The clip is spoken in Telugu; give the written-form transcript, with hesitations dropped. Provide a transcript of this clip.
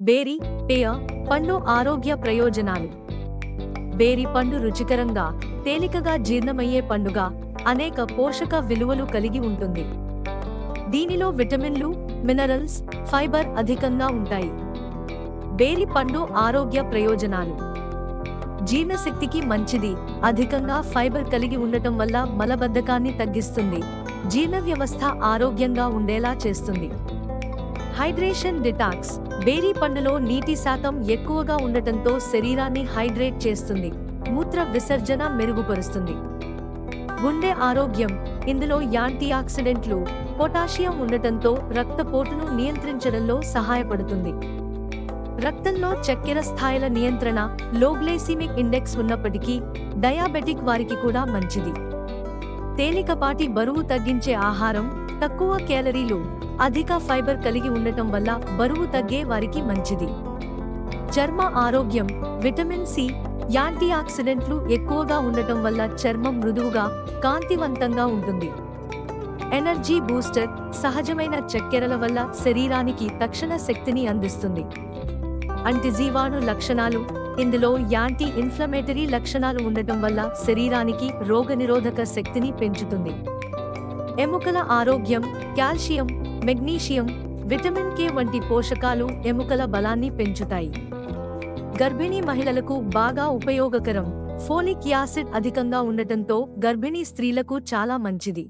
బేరి పేయ పండు ఆరోగ్య ప్రయోజనాలు. బేరి పండు రుచికరంగా, తేలికగా జీర్ణమయ్యే పండుగా అనేక పోషక విలువలు కలిగి ఉంటుంది. దీనిలో విటమిన్లు, మినరల్స్, ఫైబర్ అధికంగా ఉంటాయి. బేరి పండు ఆరోగ్య ప్రయోజనాలు. జీర్ణశక్తికి మంచిది. అధికంగా ఫైబర్ కలిగి ఉండటం వల్ల మలబద్ధకాన్ని తగ్గిస్తుంది. జీర్ణ వ్యవస్థ ఆరోగ్యంగా ఉండేలా చేస్తుంది. Hydration detox. బేరీ పండులో నీటి శాతం ఎక్కువగా ఉండటంతో శరీరాన్ని హైడ్రేట్ చేస్తుంది. మూత్ర విసర్జన మెరుగుపరుస్తుంది. గుండె ఆరోగ్యం. ఇందులో యాంటీఆక్సిడెంట్లు, పొటాషియం ఉండటంతో రక్తపోటును నియంత్రించడంలో సహాయపడుతుంది. రక్తంలో చక్కెర స్థాయిల నియంత్రణ, లోగ్లైసిమిక్ ఇండెక్స్ ఉన్నప్పటికీ డయాబెటిక్ వారికి కూడా మంచిది. తేలికపాటి బరువు తగ్గించే ఆహారం, తక్కువ క్యాలరీలు, అధిక ఫైబర్ కలిగి ఉండటం వల్ల బరువు తగ్గే వారికి మంచిది. చర్మ ఆరోగ్యం. విటమిన్ సి, యాంటీఆక్సిడెంట్లు ఎక్కువగా ఉండటం వల్ల చర్మం మృదువుగా, కాంతివంతంగా ఉంటుంది. Energy booster. సహజమైన చక్కెరల వల్ల శరీరానికి తక్షణ శక్తిని అందిస్తుంది. అంటిజీవాణు లక్షణాలు. ఇందులో యాంటీ ఇన్ఫ్లమేటరీ లక్షణాలు ఉండటం వల్ల శరీరానికి రోగనిరోధక శక్తిని పెంచుతుంది. ఎముకల ఆరోగ్యం. కాల్షియం, మెగ్నీషియం, విటమిన్ కే వంటి పోషకాలు ఎముకల బలాన్ని పెంచుతాయి. గర్భిణీ మహిళలకు బాగా ఉపయోగకరం. ఫోలిక్ యాసిడ్ అధికంగా ఉండటంతో గర్భిణీ స్త్రీలకు చాలా మంచిది.